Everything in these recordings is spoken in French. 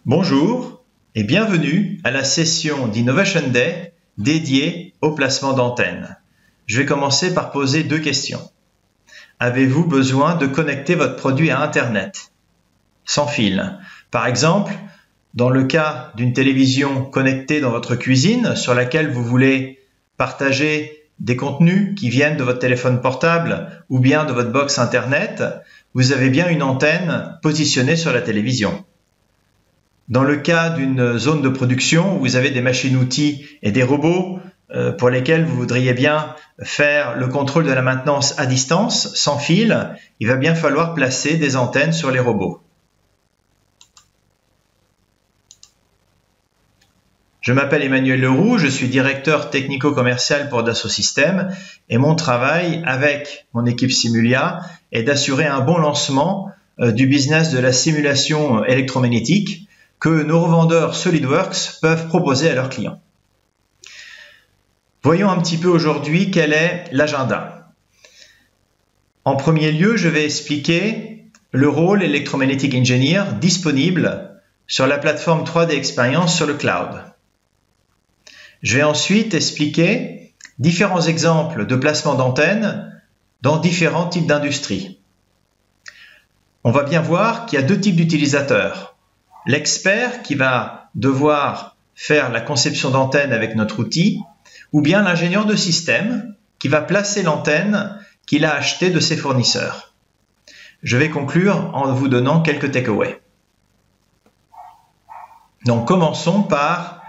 Bonjour et bienvenue à la session d'Innovation Day dédiée au placement d'antennes. Je vais commencer par poser deux questions. Avez-vous besoin de connecter votre produit à Internet sans fil? Par exemple, dans le cas d'une télévision connectée dans votre cuisine sur laquelle vous voulez partager des contenus qui viennent de votre téléphone portable ou bien de votre box Internet, vous avez bien une antenne positionnée sur la télévision. Dans le cas d'une zone de production où vous avez des machines-outils et des robots pour lesquels vous voudriez bien faire le contrôle de la maintenance à distance, sans fil, il va bien falloir placer des antennes sur les robots. Je m'appelle Emmanuel Leroux, je suis directeur technico-commercial pour Dassault Systèmes et mon travail avec mon équipe Simulia est d'assurer un bon lancement du business de la simulation électromagnétique que nos revendeurs SolidWorks peuvent proposer à leurs clients. Voyons un petit peu aujourd'hui quel est l'agenda. En premier lieu, je vais expliquer le rôle Electromagnetic Engineer disponible sur la plateforme 3D Experience sur le cloud. Je vais ensuite expliquer différents exemples de placement d'antennes dans différents types d'industries. On va bien voir qu'il y a deux types d'utilisateurs. L'expert qui va devoir faire la conception d'antenne avec notre outil, ou bien l'ingénieur de système qui va placer l'antenne qu'il a achetée de ses fournisseurs. Je vais conclure en vous donnant quelques takeaways. Donc commençons par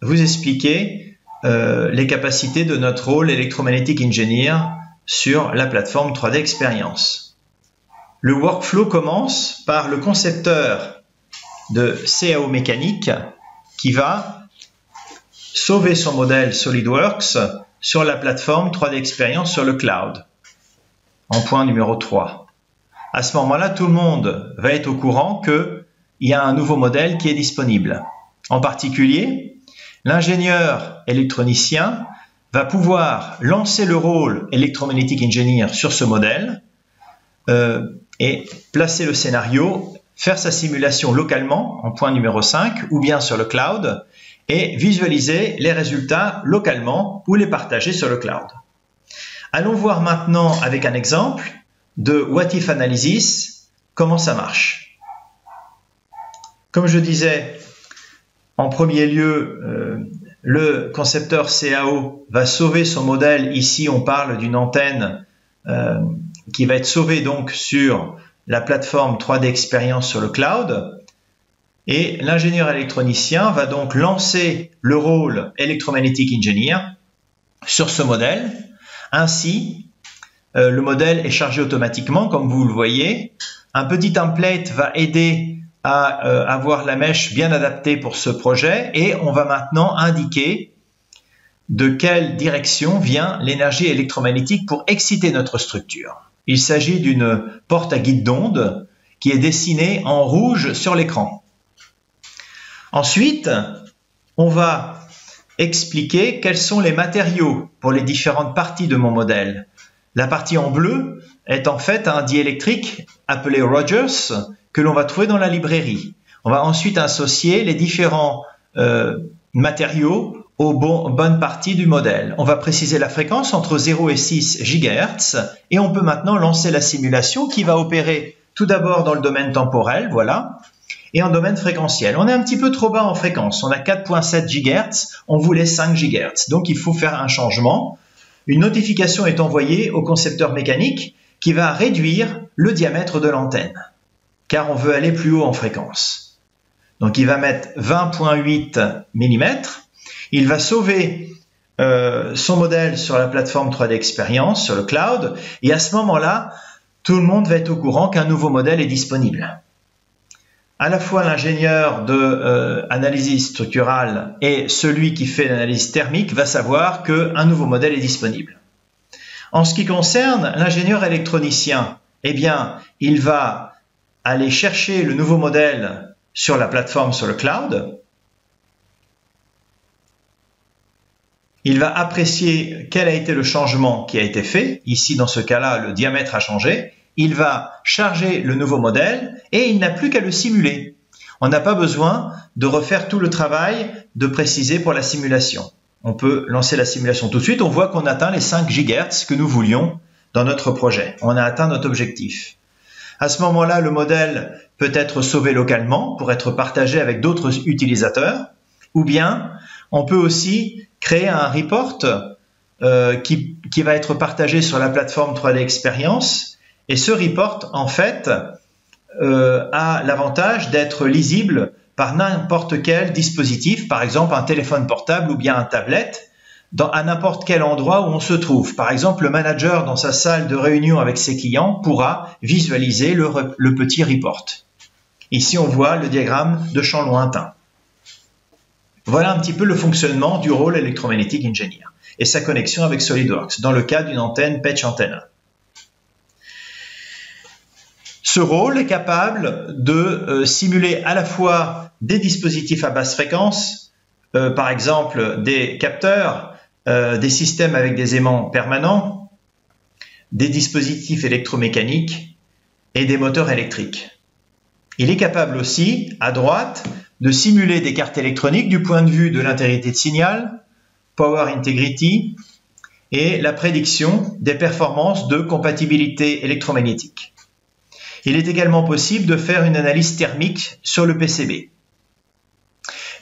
vous expliquer les capacités de notre rôle Electromagnetic Engineer sur la plateforme 3D Experience. Le workflow commence par le concepteur de CAO mécanique qui va sauver son modèle SolidWorks sur la plateforme 3D Experience sur le cloud, en point numéro 3. À ce moment-là, tout le monde va être au courant qu'il y a un nouveau modèle qui est disponible. En particulier, l'ingénieur électronicien va pouvoir lancer le rôle Electromagnetic Engineer sur ce modèle et placer le scénario, faire sa simulation localement en point numéro 5 ou bien sur le cloud et visualiser les résultats localement ou les partager sur le cloud. Allons voir maintenant avec un exemple de What If Analysis comment ça marche. Comme je disais, en premier lieu, le concepteur CAO va sauver son modèle. Ici, on parle d'une antenne qui va être sauvée donc sur la plateforme 3D Experience sur le cloud. Et l'ingénieur électronicien va donc lancer le rôle Electromagnetic Engineer sur ce modèle. Ainsi, le modèle est chargé automatiquement, comme vous le voyez. Un petit template va aider à avoir la mèche bien adaptée pour ce projet et on va maintenant indiquer de quelle direction vient l'énergie électromagnétique pour exciter notre structure. Il s'agit d'une porte à guide d'onde qui est dessinée en rouge sur l'écran. Ensuite, on va expliquer quels sont les matériaux pour les différentes parties de mon modèle. La partie en bleu est en fait un diélectrique appelé Rogers que l'on va trouver dans la librairie. On va ensuite associer les différents matériaux aux bonnes parties du modèle. On va préciser la fréquence entre 0 et 6 GHz et on peut maintenant lancer la simulation qui va opérer tout d'abord dans le domaine temporel, voilà, et en domaine fréquentiel. On est un petit peu trop bas en fréquence, on a 4.7 GHz, on voulait 5 GHz, donc il faut faire un changement. Une notification est envoyée au concepteur mécanique qui va réduire le diamètre de l'antenne, car on veut aller plus haut en fréquence. Donc il va mettre 20.8 mm. Il va sauver son modèle sur la plateforme 3D Experience, sur le cloud, et à ce moment-là, tout le monde va être au courant qu'un nouveau modèle est disponible. À la fois l'ingénieur d'analyse structurale et celui qui fait l'analyse thermique va savoir qu'un nouveau modèle est disponible. En ce qui concerne l'ingénieur électronicien, eh bien, il va aller chercher le nouveau modèle sur la plateforme sur le cloud. Il va apprécier quel a été le changement qui a été fait. Ici, dans ce cas-là, le diamètre a changé. Il va charger le nouveau modèle et il n'a plus qu'à le simuler. on n'a pas besoin de refaire tout le travail de préciser pour la simulation. On peut lancer la simulation tout de suite. On voit qu'on atteint les 5 GHz que nous voulions dans notre projet. On a atteint notre objectif. À ce moment-là, le modèle peut être sauvé localement pour être partagé avec d'autres utilisateurs, ou bien on peut aussi créer un report qui va être partagé sur la plateforme 3D Experience. Et ce report, en fait, a l'avantage d'être lisible par n'importe quel dispositif, par exemple un téléphone portable ou bien un tablette, à n'importe quel endroit où on se trouve. Par exemple, le manager dans sa salle de réunion avec ses clients pourra visualiser le petit report. Ici, on voit le diagramme de champ lointain. Voilà un petit peu le fonctionnement du rôle Electromagnetic Engineer et sa connexion avec SolidWorks dans le cas d'une antenne Patch Antenna. Ce rôle est capable de simuler à la fois des dispositifs à basse fréquence, par exemple des capteurs, des systèmes avec des aimants permanents, des dispositifs électromécaniques et des moteurs électriques. Il est capable aussi, à droite, de simuler des cartes électroniques du point de vue de l'intégrité de signal, power integrity et la prédiction des performances de compatibilité électromagnétique. Il est également possible de faire une analyse thermique sur le PCB.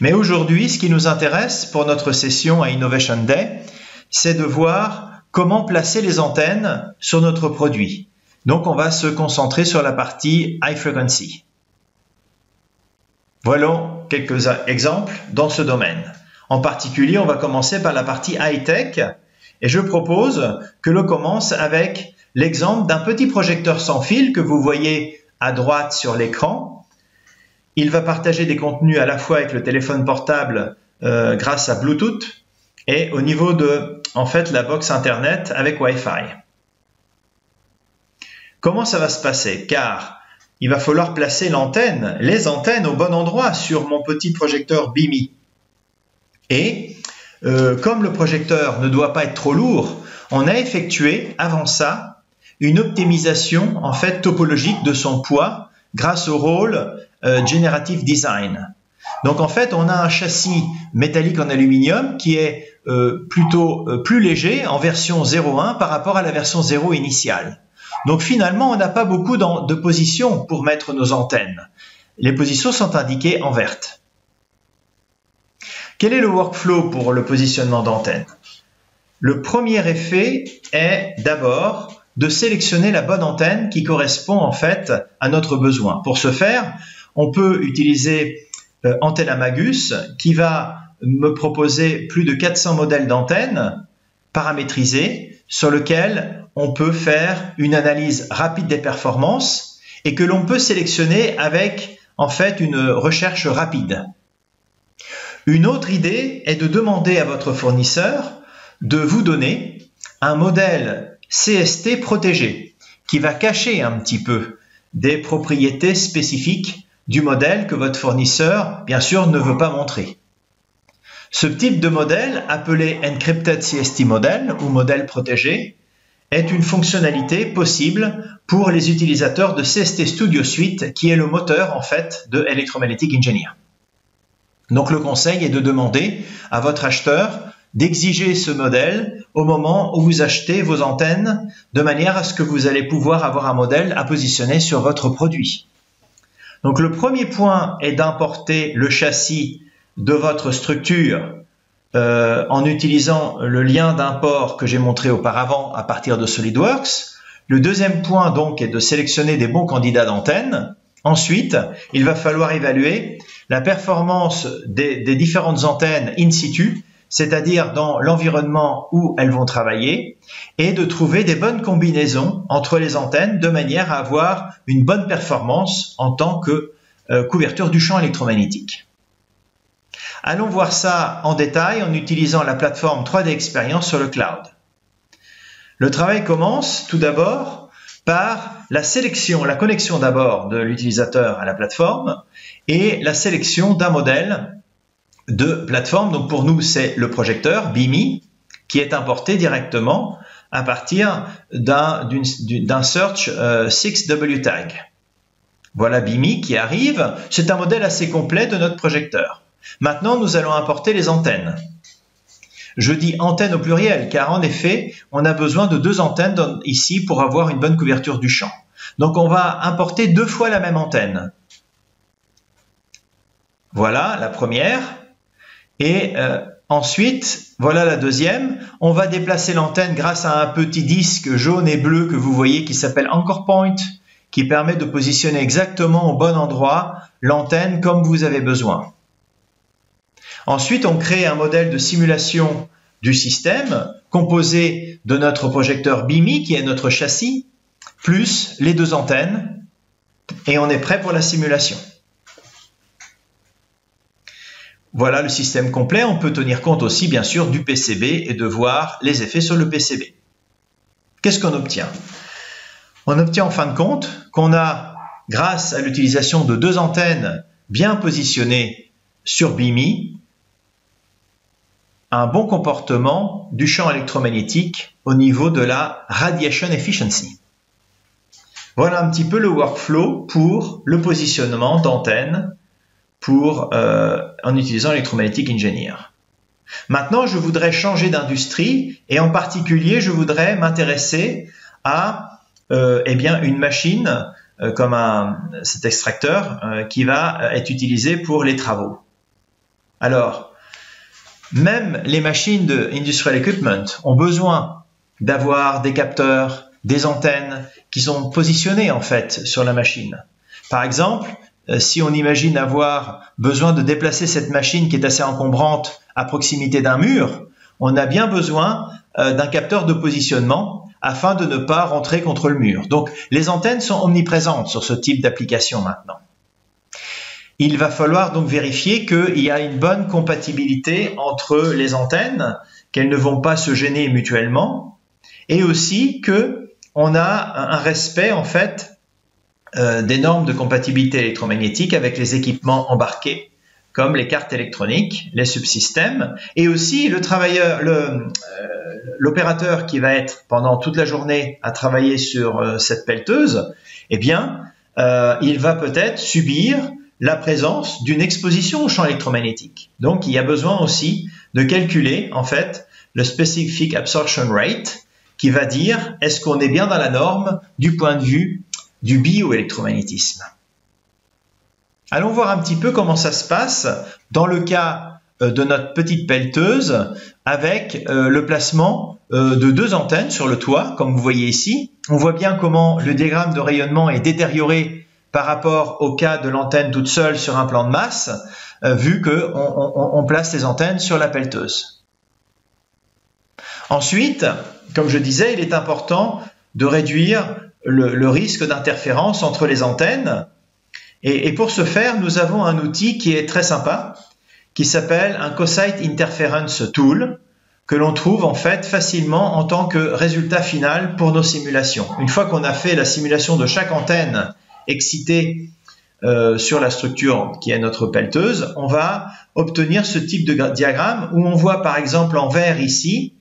Mais aujourd'hui, ce qui nous intéresse pour notre session à Innovation Day, c'est de voir comment placer les antennes sur notre produit. Donc, on va se concentrer sur la partie High Frequency. Voilà quelques exemples dans ce domaine. En particulier, on va commencer par la partie high-tech et je propose que l'on commence avec l'exemple d'un petit projecteur sans fil que vous voyez à droite sur l'écran. Il va partager des contenus à la fois avec le téléphone portable grâce à Bluetooth et au niveau de la box Internet avec Wi-Fi. Comment ça va se passer? Car il va falloir placer les antennes au bon endroit sur mon petit projecteur BIMI. Et comme le projecteur ne doit pas être trop lourd, on a effectué avant ça une optimisation topologique de son poids grâce au rôle Generative Design. Donc en fait, on a un châssis métallique en aluminium qui est plutôt plus léger en version 0.1 par rapport à la version 0 initiale. Donc finalement, on n'a pas beaucoup de positions pour mettre nos antennes. Les positions sont indiquées en verte. Quel est le workflow pour le positionnement d'antennes? Le premier effet est d'abord de sélectionner la bonne antenne qui correspond à notre besoin. Pour ce faire, on peut utiliser Antennamagus qui va me proposer plus de 400 modèles d'antennes paramétrisés sur lesquels on peut faire une analyse rapide des performances et que l'on peut sélectionner avec une recherche rapide. Une autre idée est de demander à votre fournisseur de vous donner un modèle CST protégé qui va cacher un petit peu des propriétés spécifiques du modèle que votre fournisseur, bien sûr, ne veut pas montrer. Ce type de modèle, appelé Encrypted CST Model ou modèle protégé, est une fonctionnalité possible pour les utilisateurs de CST Studio Suite, qui est le moteur de Electromagnetic Engineer. Donc le conseil est de demander à votre acheteur d'exiger ce modèle au moment où vous achetez vos antennes, de manière à ce que vous allez pouvoir avoir un modèle à positionner sur votre produit. Donc le premier point est d'importer le châssis de votre structure en utilisant le lien d'import que j'ai montré auparavant à partir de SolidWorks. Le deuxième point donc est de sélectionner des bons candidats d'antennes. Ensuite, il va falloir évaluer la performance des différentes antennes in situ, c'est-à-dire dans l'environnement où elles vont travailler, et de trouver des bonnes combinaisons entre les antennes de manière à avoir une bonne performance en tant que couverture du champ électromagnétique. Allons voir ça en détail en utilisant la plateforme 3D Experience sur le cloud. Le travail commence tout d'abord par la connexion d'abord de l'utilisateur à la plateforme et la sélection d'un modèle de plateforme. Donc pour nous, c'est le projecteur BIMI qui est importé directement à partir d'un search 6W tag. Voilà BIMI qui arrive. C'est un modèle assez complet de notre projecteur. Maintenant, nous allons importer les antennes. Je dis antennes au pluriel, car en effet, on a besoin de 2 antennes ici pour avoir une bonne couverture du champ. Donc, on va importer 2 fois la même antenne. Voilà la première. Et ensuite, voilà la deuxième. On va déplacer l'antenne grâce à un petit disque jaune et bleu que vous voyez qui s'appelle Anchor Point, qui permet de positionner exactement au bon endroit l'antenne comme vous avez besoin. Ensuite, on crée un modèle de simulation du système composé de notre projecteur BIMI, qui est notre châssis, plus les 2 antennes, et on est prêt pour la simulation. Voilà le système complet. On peut tenir compte aussi, bien sûr, du PCB et de voir les effets sur le PCB. Qu'est-ce qu'on obtient? On obtient en fin de compte qu'on a, grâce à l'utilisation de 2 antennes bien positionnées sur BIMI, un bon comportement du champ électromagnétique au niveau de la radiation efficiency. Voilà un petit peu le workflow pour le positionnement d'antennes en utilisant Electromagnetic Engineer. Maintenant, je voudrais changer d'industrie et en particulier, je voudrais m'intéresser à une machine comme cet extracteur qui va être utilisé pour les travaux. Alors, même les machines de Industrial Equipment ont besoin d'avoir des capteurs, des antennes qui sont positionnées en fait sur la machine. Par exemple, si on imagine avoir besoin de déplacer cette machine qui est assez encombrante à proximité d'un mur, on a bien besoin d'un capteur de positionnement afin de ne pas rentrer contre le mur. Donc, les antennes sont omniprésentes sur ce type d'application maintenant. Il va falloir donc vérifier qu'il y a une bonne compatibilité entre les antennes, qu'elles ne vont pas se gêner mutuellement, et aussi qu'on a un respect en fait des normes de compatibilité électromagnétique avec les équipements embarqués, comme les cartes électroniques, les subsystèmes, et aussi l'opérateur qui va être pendant toute la journée à travailler sur cette pelleteuse, eh bien, il va peut-être subir la présence d'une exposition au champ électromagnétique. Donc, il y a besoin aussi de calculer, en fait, le Specific Absorption Rate, qui va dire est-ce qu'on est bien dans la norme du point de vue du bioélectromagnétisme. Allons voir un petit peu comment ça se passe dans le cas de notre petite pelleteuse avec le placement de 2 antennes sur le toit, comme vous voyez ici. On voit bien comment le diagramme de rayonnement est détérioré par rapport au cas de l'antenne toute seule sur un plan de masse, vu qu'on place les antennes sur la pelleteuse. Ensuite, comme je disais, il est important de réduire le risque d'interférence entre les antennes. Et pour ce faire, nous avons un outil qui est très sympa, qui s'appelle un Co-Site Interference Tool, que l'on trouve en fait facilement en tant que résultat final pour nos simulations. Une fois qu'on a fait la simulation de chaque antenne excitée sur la structure qui est notre pelleteuse, on va obtenir ce type de diagramme où on voit par exemple en vert ici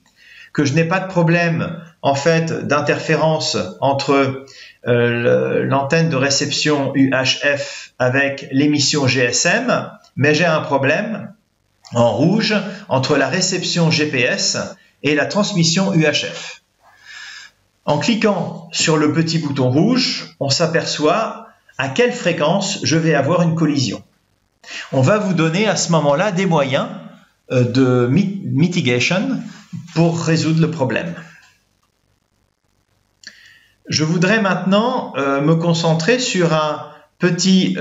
que je n'ai pas de problème en fait d'interférence entre l'antenne de réception UHF avec l'émission GSM, mais j'ai un problème en rouge entre la réception GPS et la transmission UHF. En cliquant sur le petit bouton rouge, on s'aperçoit à quelle fréquence je vais avoir une collision. On va vous donner à ce moment-là des moyens de mitigation pour résoudre le problème. Je voudrais maintenant me concentrer sur un petit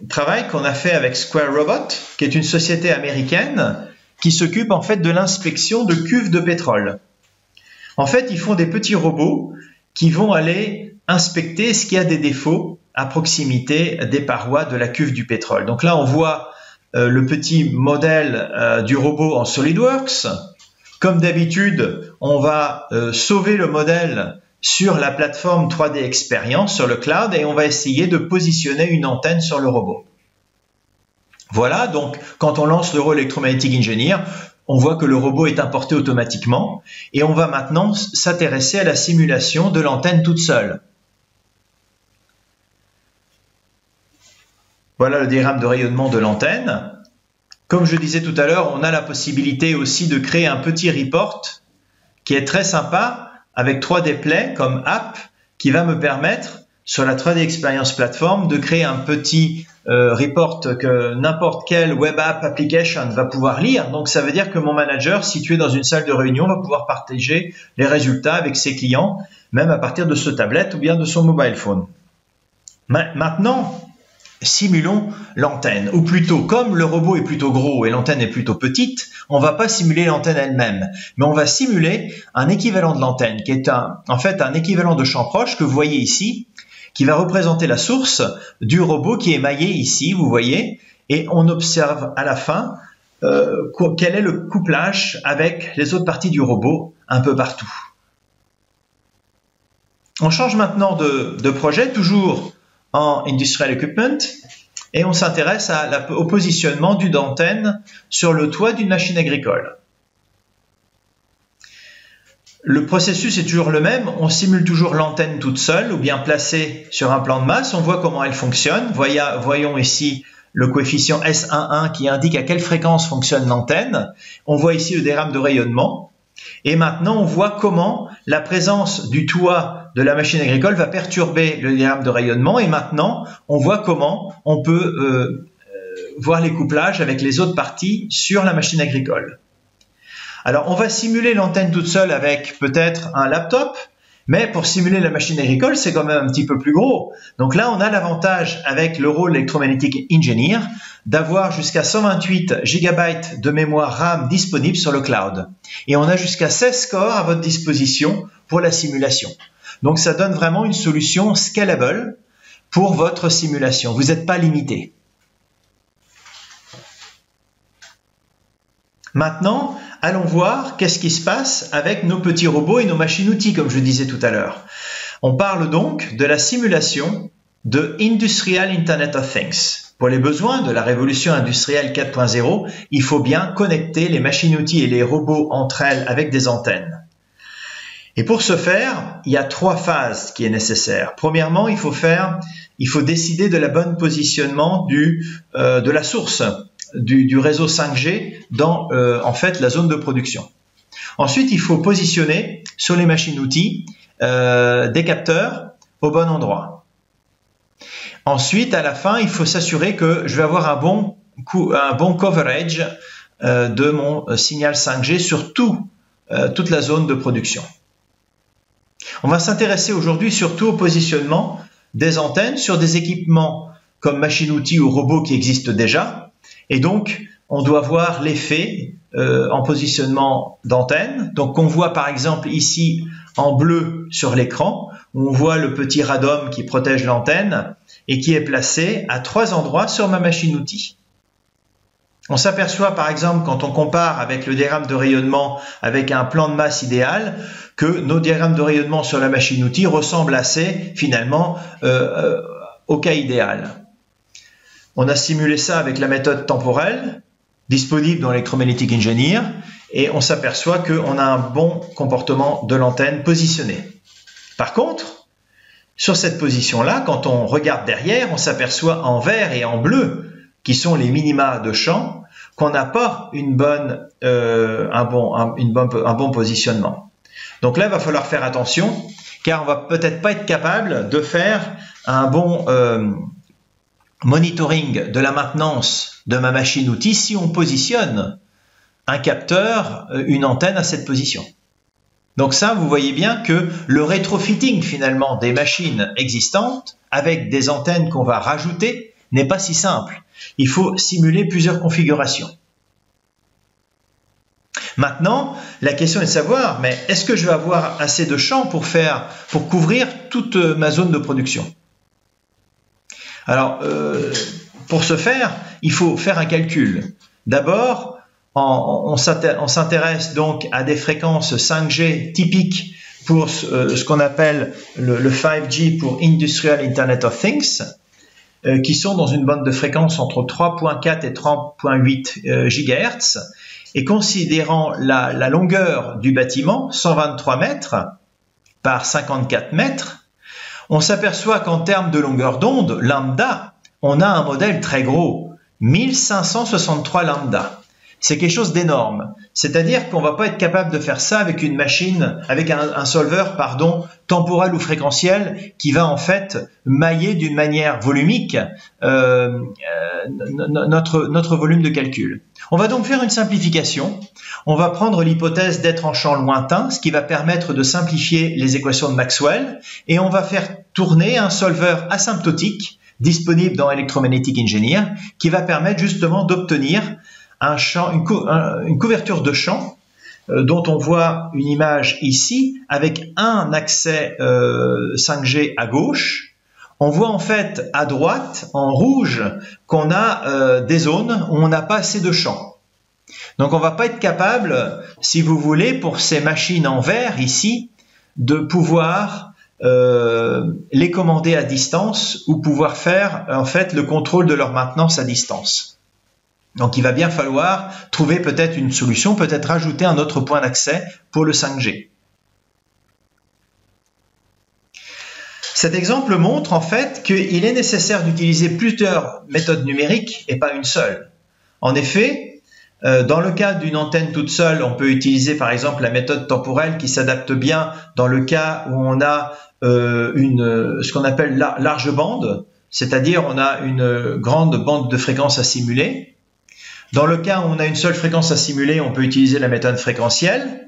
travail qu'on a fait avec Square Robot, qui est une société américaine qui s'occupe en fait de l'inspection de cuves de pétrole. En fait, ils font des petits robots qui vont aller inspecter est-ce qu'il y a des défauts à proximité des parois de la cuve du pétrole. Donc là, on voit le petit modèle du robot en SolidWorks. Comme d'habitude, on va sauver le modèle sur la plateforme 3D Experience, sur le cloud, et on va essayer de positionner une antenne sur le robot. Voilà, donc quand on lance le rôle Electromagnetic Engineer, on voit que le robot est importé automatiquement, et on va maintenant s'intéresser à la simulation de l'antenne toute seule. Voilà le diagramme de rayonnement de l'antenne. Comme je disais tout à l'heure, on a la possibilité aussi de créer un petit report qui est très sympa avec 3D Play comme app qui va me permettre sur la 3D Experience Platform de créer un petit report que n'importe quelle web app application va pouvoir lire. Donc ça veut dire que mon manager situé dans une salle de réunion va pouvoir partager les résultats avec ses clients, même à partir de sa tablette ou bien de son mobile phone. Maintenant, simulons l'antenne, ou plutôt, comme le robot est plutôt gros et l'antenne est plutôt petite, on ne va pas simuler l'antenne elle-même, mais on va simuler un équivalent de l'antenne, qui est en fait un équivalent de champ proche que vous voyez ici, qui va représenter la source du robot qui est émaillé ici, vous voyez, et on observe à la fin quel est le couplage avec les autres parties du robot un peu partout. On change maintenant de projet, toujours en Industrial Equipment, et on s'intéresse au positionnement d'une antenne sur le toit d'une machine agricole. Le processus est toujours le même, on simule toujours l'antenne toute seule ou bien placée sur un plan de masse, on voit comment elle fonctionne. Voyons ici le coefficient S11 qui indique à quelle fréquence fonctionne l'antenne. On voit ici le diagramme de rayonnement. Et maintenant, on voit comment la présence du toit de la machine agricole va perturber le diagramme de rayonnement. Et maintenant, on voit comment on peut voir les couplages avec les autres parties sur la machine agricole. Alors, on va simuler l'antenne toute seule avec peut-être un laptop, mais pour simuler la machine agricole, c'est quand même un petit peu plus gros. Donc là, on a l'avantage avec le rôle Electromagnetic Engineer d'avoir jusqu'à 128 GB de mémoire RAM disponible sur le cloud. Et on a jusqu'à 16 corps à votre disposition pour la simulation. Donc ça donne vraiment une solution scalable pour votre simulation. Vous n'êtes pas limité. Maintenant, allons voir qu'est-ce qui se passe avec nos petits robots et nos machines-outils, comme je disais tout à l'heure. On parle donc de la simulation de Industrial Internet of Things. Pour les besoins de la révolution industrielle 4.0, il faut bien connecter les machines-outils et les robots entre elles avec des antennes. Et pour ce faire, il y a 3 phases qui est nécessaire. Premièrement, il faut décider de la bonne positionnement de la source du réseau 5G dans en fait la zone de production. Ensuite, il faut positionner sur les machines-outils des capteurs au bon endroit. Ensuite, à la fin, il faut s'assurer que je vais avoir un bon coverage de mon signal 5G sur toute la zone de production. On va s'intéresser aujourd'hui surtout au positionnement des antennes sur des équipements comme machines-outils ou robots qui existent déjà. Et donc, on doit voir l'effet en positionnement d'antenne. Donc, on voit par exemple ici en bleu sur l'écran, où on voit le petit radome qui protège l'antenne et qui est placé à 3 endroits sur ma machine-outil. On s'aperçoit par exemple quand on compare avec le diagramme de rayonnement avec un plan de masse idéal que nos diagrammes de rayonnement sur la machine-outil ressemblent assez finalement au cas idéal. On a simulé ça avec la méthode temporelle disponible dans Electromagnetic Engineer et on s'aperçoit qu'on a un bon comportement de l'antenne positionnée. Par contre, sur cette position-là, quand on regarde derrière, on s'aperçoit en vert et en bleu, qui sont les minima de champ, qu'on n'a pas un bon positionnement. Donc là, il va falloir faire attention, car on va peut-être pas être capable de faire un bon monitoring de la maintenance de ma machine-outil si on positionne un capteur, une antenne à cette position. Donc ça, vous voyez bien que le rétrofitting finalement des machines existantes avec des antennes qu'on va rajouter n'est pas si simple. Il faut simuler plusieurs configurations. Maintenant, la question est de savoir, mais est-ce que je vais avoir assez de champ pour couvrir toute ma zone de production? Alors, pour ce faire, il faut faire un calcul. D'abord, on s'intéresse donc à des fréquences 5G typiques pour ce qu'on appelle le 5G pour Industrial Internet of Things, qui sont dans une bande de fréquence entre 3.4 et 3.8 GHz. Et considérant la longueur du bâtiment, 123 mètres par 54 mètres, on s'aperçoit qu'en termes de longueur d'onde, lambda, on a un modèle très gros, 1563 lambda. C'est quelque chose d'énorme. C'est-à-dire qu'on ne va pas être capable de faire ça avec une machine, avec un solver, temporel ou fréquentiel qui va en fait mailler d'une manière volumique notre volume de calcul. On va donc faire une simplification. On va prendre l'hypothèse d'être en champ lointain, ce qui va permettre de simplifier les équations de Maxwell, et on va faire tourner un solver asymptotique disponible dans Electromagnetic Engineer qui va permettre justement d'obtenir une couverture de champ dont on voit une image ici avec un accès 5G à gauche. On voit en fait à droite, en rouge, qu'on a des zones où on n'a pas assez de champ. Donc on ne va pas être capable, si vous voulez, pour ces machines en vert ici, de pouvoir les commander à distance ou pouvoir faire en fait le contrôle de leur maintenance à distance. Donc il va bien falloir trouver peut-être une solution, peut-être rajouter un autre point d'accès pour le 5G. Cet exemple montre en fait qu'il est nécessaire d'utiliser plusieurs méthodes numériques et pas une seule. En effet, dans le cas d'une antenne toute seule, on peut utiliser par exemple la méthode temporelle qui s'adapte bien dans le cas où on a ce qu'on appelle large bande, c'est-à-dire on a une grande bande de fréquences à simuler. Dans le cas où on a une seule fréquence à simuler, on peut utiliser la méthode fréquentielle.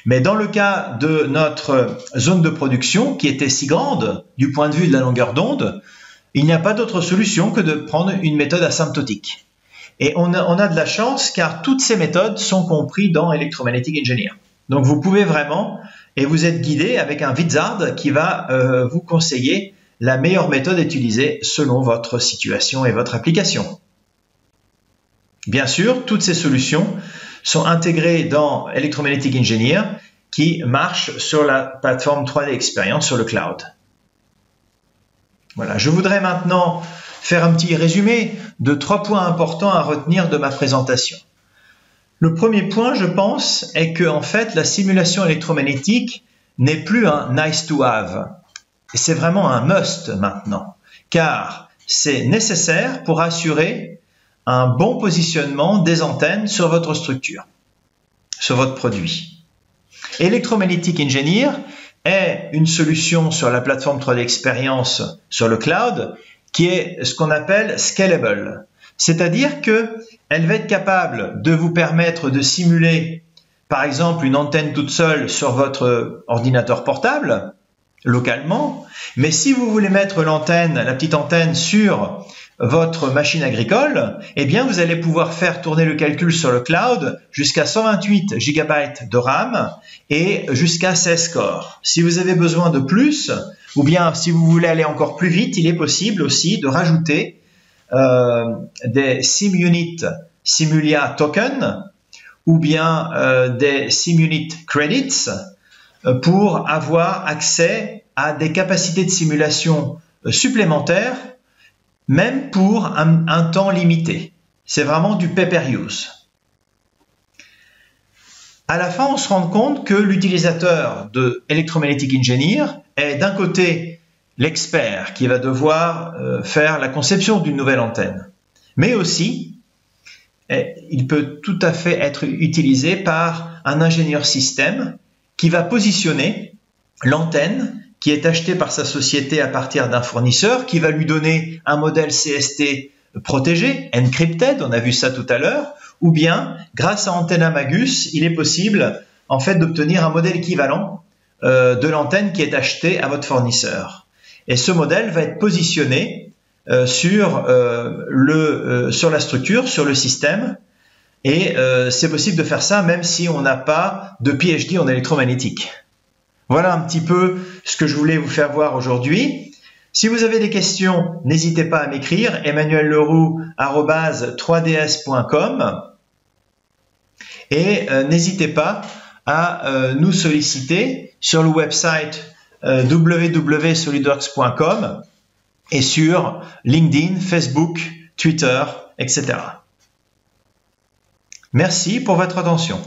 Mais dans le cas de notre zone de production, qui était si grande du point de vue de la longueur d'onde, il n'y a pas d'autre solution que de prendre une méthode asymptotique. Et on a de la chance car toutes ces méthodes sont comprises dans Electromagnetic Engineer. Donc vous pouvez vraiment, et vous êtes guidé avec un wizard qui va vous conseiller la meilleure méthode à utiliser selon votre situation et votre application. Bien sûr, toutes ces solutions sont intégrées dans Electromagnetic Engineer qui marche sur la plateforme 3D Experience sur le cloud. Voilà, je voudrais maintenant faire un petit résumé de 3 points importants à retenir de ma présentation. Le premier point, je pense, est que en fait, la simulation électromagnétique n'est plus un nice to have. C'est vraiment un must maintenant, car c'est nécessaire pour assurer un bon positionnement des antennes sur votre structure, sur votre produit. Electromagnetic Engineer est une solution sur la plateforme 3D Experience sur le cloud qui est ce qu'on appelle scalable. C'est-à-dire qu'elle va être capable de vous permettre de simuler, par exemple, une antenne toute seule sur votre ordinateur portable, localement, mais si vous voulez mettre l'antenne, la petite antenne sur votre machine agricole, eh bien vous allez pouvoir faire tourner le calcul sur le cloud jusqu'à 128 GB de RAM et jusqu'à 16 corps. Si vous avez besoin de plus, ou bien si vous voulez aller encore plus vite, il est possible aussi de rajouter des SimUnit Simulia Token ou bien des SimUnit Credits pour avoir accès à des capacités de simulation supplémentaires même pour un temps limité. C'est vraiment du pay-per-use. À la fin, on se rend compte que l'utilisateur de Electromagnetic Engineer est d'un côté l'expert qui va devoir faire la conception d'une nouvelle antenne, mais aussi il peut tout à fait être utilisé par un ingénieur système qui va positionner l'antenne qui est acheté par sa société à partir d'un fournisseur, qui va lui donner un modèle CST protégé, encrypted, on a vu ça tout à l'heure, ou bien, grâce à Antenna Magus, il est possible en fait d'obtenir un modèle équivalent de l'antenne qui est achetée à votre fournisseur. Et ce modèle va être positionné sur la structure, sur le système, et c'est possible de faire ça même si on n'a pas de PhD en électromagnétique. Voilà un petit peu ce que je voulais vous faire voir aujourd'hui. Si vous avez des questions, n'hésitez pas à m'écrire, emmanuelleroux@3ds.com et n'hésitez pas à nous solliciter sur le website www.solidworks.com et sur LinkedIn, Facebook, Twitter, etc. Merci pour votre attention.